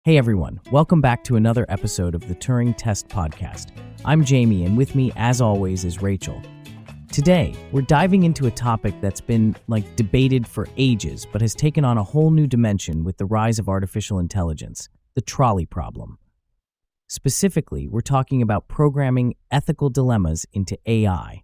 Hey everyone, welcome back to another episode of the Turing Test Podcast. I'm Jamie, and with me, as always, is Rachel. Today, we're diving into a topic that's been, debated for ages, but has taken on a whole new dimension with the rise of artificial intelligence, the trolley problem. Specifically, we're talking about programming ethical dilemmas into AI.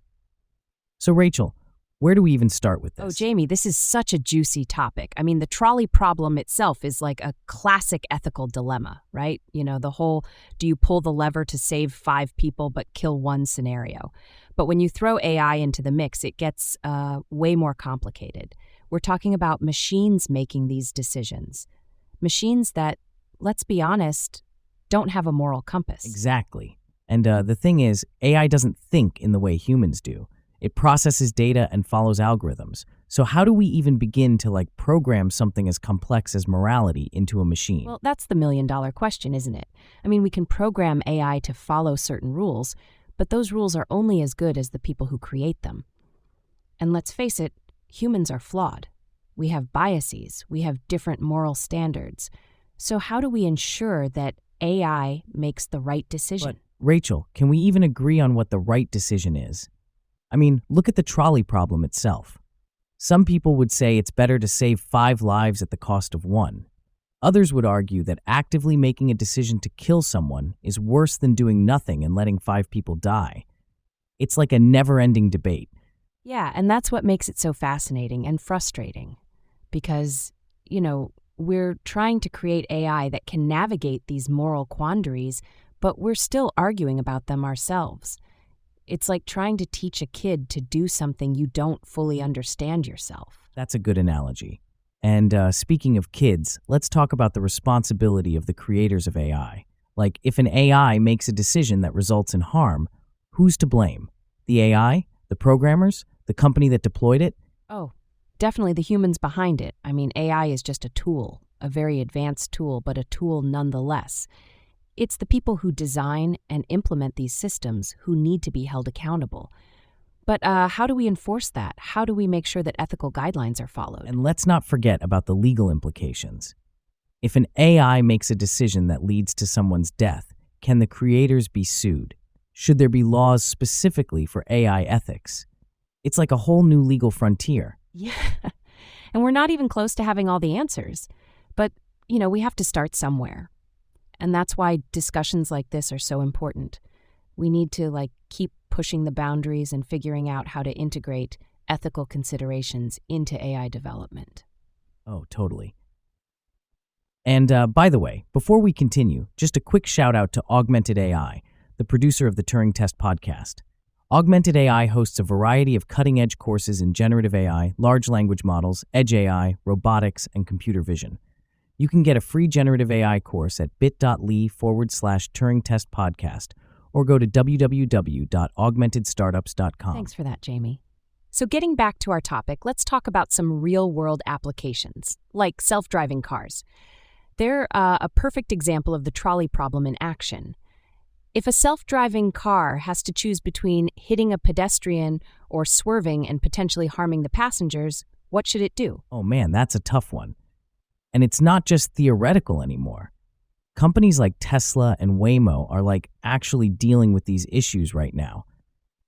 So Rachel, where do we even start with this? Oh, Jamie, this is such a juicy topic. I mean, the trolley problem itself is like a classic ethical dilemma, right? You know, the whole, do you pull the lever to save 5 people but kill 1 scenario? But when you throw AI into the mix, it gets way more complicated. We're talking about machines making these decisions. Machines that, let's be honest, don't have a moral compass. Exactly. And the thing is, AI doesn't think in the way humans do. It processes data and follows algorithms. So how do we even begin to program something as complex as morality into a machine? Well, that's the million-dollar question, isn't it? I mean, we can program AI to follow certain rules, but those rules are only as good as the people who create them. And let's face it, humans are flawed. We have biases. We have different moral standards. So how do we ensure that AI makes the right decision? But, Rachel, can we even agree on what the right decision is? I mean, look at the trolley problem itself. Some people would say it's better to save 5 lives at the cost of 1. Others would argue that actively making a decision to kill someone is worse than doing nothing and letting 5 people die. It's like a never-ending debate. Yeah, and that's what makes it so fascinating and frustrating. Because, we're trying to create AI that can navigate these moral quandaries, but we're still arguing about them ourselves. It's like trying to teach a kid to do something you don't fully understand yourself. That's a good analogy. And speaking of kids, let's talk about the responsibility of the creators of AI. If an AI makes a decision that results in harm, who's to blame? The AI? The programmers? The company that deployed it? Oh, definitely the humans behind it. I mean, AI is just a tool, a very advanced tool, but a tool nonetheless. It's the people who design and implement these systems who need to be held accountable. But how do we enforce that? How do we make sure that ethical guidelines are followed? And let's not forget about the legal implications. If an AI makes a decision that leads to someone's death, can the creators be sued? Should there be laws specifically for AI ethics? It's like a whole new legal frontier. Yeah, and we're not even close to having all the answers. But, we have to start somewhere. And that's why discussions like this are so important. We need to keep pushing the boundaries and figuring out how to integrate ethical considerations into AI development. Oh, totally. And by the way, before we continue, just a quick shout out to Augmented AI, the producer of the Turing Test Podcast. Augmented AI hosts a variety of cutting-edge courses in generative AI, large language models, edge AI, robotics, and computer vision. You can get a free generative AI course at bit.ly/Turing Test Podcast or go to www.augmentedstartups.com. Thanks for that, Jamie. So getting back to our topic, let's talk about some real-world applications, like self-driving cars. They're a perfect example of the trolley problem in action. If a self-driving car has to choose between hitting a pedestrian or swerving and potentially harming the passengers, what should it do? Oh man, that's a tough one. And it's not just theoretical anymore. Companies like Tesla and Waymo are actually dealing with these issues right now.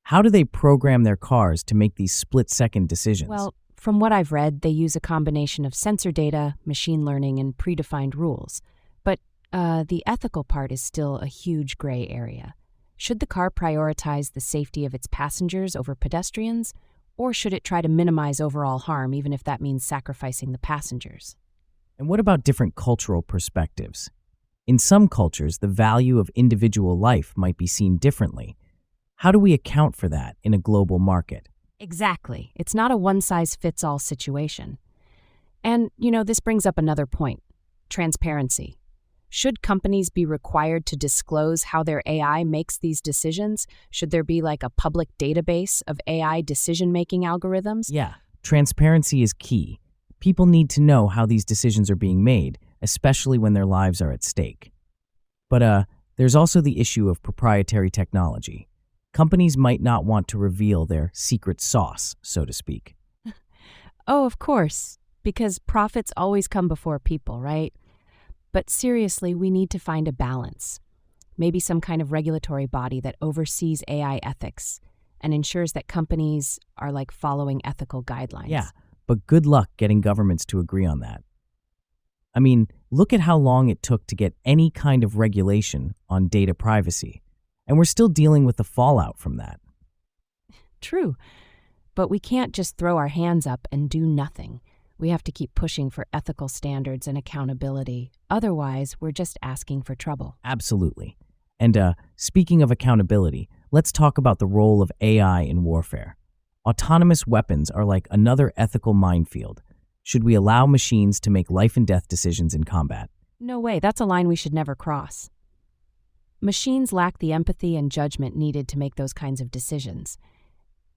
How do they program their cars to make these split-second decisions? Well, from what I've read, they use a combination of sensor data, machine learning, and predefined rules. But the ethical part is still a huge gray area. Should the car prioritize the safety of its passengers over pedestrians, or should it try to minimize overall harm, even if that means sacrificing the passengers? And what about different cultural perspectives? In some cultures, the value of individual life might be seen differently. How do we account for that in a global market? Exactly. It's not a one-size-fits-all situation. And, this brings up another point, transparency. Should companies be required to disclose how their AI makes these decisions? Should there be a public database of AI decision-making algorithms? Yeah, transparency is key. People need to know how these decisions are being made, especially when their lives are at stake. But there's also the issue of proprietary technology. Companies might not want to reveal their secret sauce, so to speak. Oh, of course, because profits always come before people, right? But seriously, we need to find a balance. Maybe some kind of regulatory body that oversees AI ethics and ensures that companies are following ethical guidelines. Yeah, but good luck getting governments to agree on that. I mean, look at how long it took to get any kind of regulation on data privacy, and we're still dealing with the fallout from that. True, but we can't just throw our hands up and do nothing. We have to keep pushing for ethical standards and accountability. Otherwise, we're just asking for trouble. Absolutely. And speaking of accountability, let's talk about the role of AI in warfare. Autonomous weapons are like another ethical minefield. Should we allow machines to make life and death decisions in combat? No way, that's a line we should never cross. Machines lack the empathy and judgment needed to make those kinds of decisions.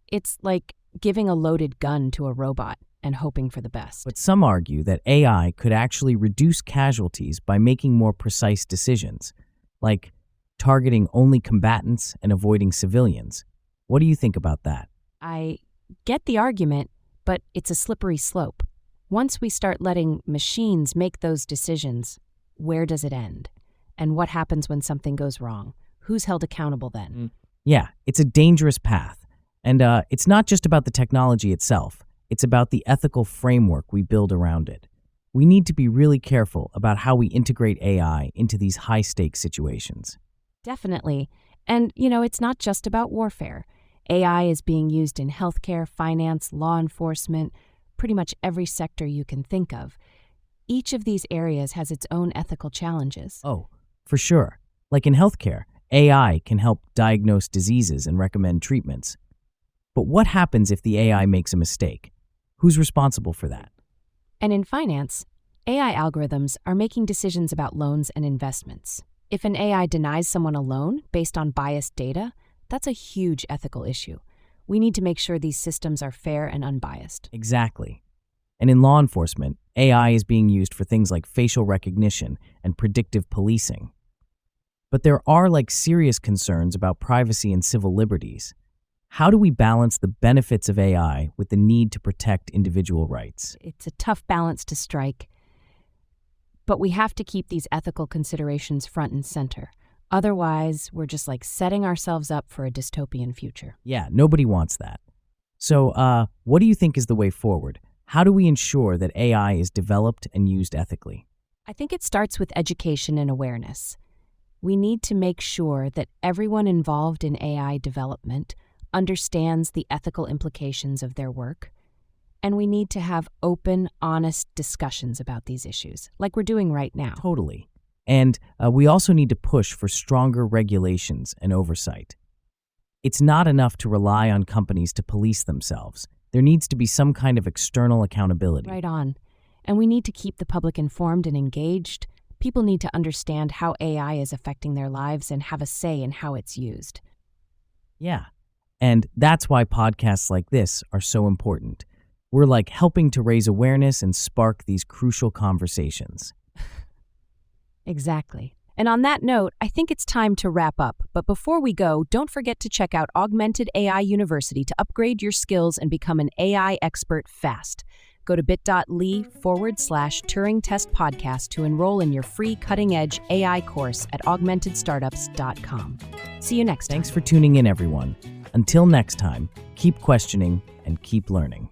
It's like giving a loaded gun to a robot and hoping for the best. But some argue that AI could actually reduce casualties by making more precise decisions, like targeting only combatants and avoiding civilians. What do you think about that? I get the argument, but it's a slippery slope. Once we start letting machines make those decisions, where does it end? And what happens when something goes wrong? Who's held accountable then? Yeah, it's a dangerous path. And it's not just about the technology itself. It's about the ethical framework we build around it. We need to be really careful about how we integrate AI into these high-stakes situations. Definitely. And, it's not just about warfare. AI is being used in healthcare, finance, law enforcement, pretty much every sector you can think of. Each of these areas has its own ethical challenges. Oh, for sure. Like in healthcare, AI can help diagnose diseases and recommend treatments. But what happens if the AI makes a mistake? Who's responsible for that? And in finance, AI algorithms are making decisions about loans and investments. If an AI denies someone a loan based on biased data, that's a huge ethical issue. We need to make sure these systems are fair and unbiased. Exactly. And in law enforcement, AI is being used for things like facial recognition and predictive policing. But there are serious concerns about privacy and civil liberties. How do we balance the benefits of AI with the need to protect individual rights? It's a tough balance to strike, but we have to keep these ethical considerations front and center. Otherwise, we're just setting ourselves up for a dystopian future. Yeah, nobody wants that. So, what do you think is the way forward? How do we ensure that AI is developed and used ethically? I think it starts with education and awareness. We need to make sure that everyone involved in AI development understands the ethical implications of their work, and we need to have open, honest discussions about these issues, like we're doing right now. Totally. And we also need to push for stronger regulations and oversight. It's not enough to rely on companies to police themselves. There needs to be some kind of external accountability. Right on. And we need to keep the public informed and engaged. People need to understand how AI is affecting their lives and have a say in how it's used. Yeah. And that's why podcasts like this are so important. We're helping to raise awareness and spark these crucial conversations. Exactly. And on that note, I think it's time to wrap up. But before we go, don't forget to check out Augmented AI University to upgrade your skills and become an AI expert fast. Go to bit.ly/Turing Test Podcast to enroll in your free cutting-edge AI course at augmentedstartups.com. See you next time. Thanks for tuning in, everyone. Until next time, keep questioning and keep learning.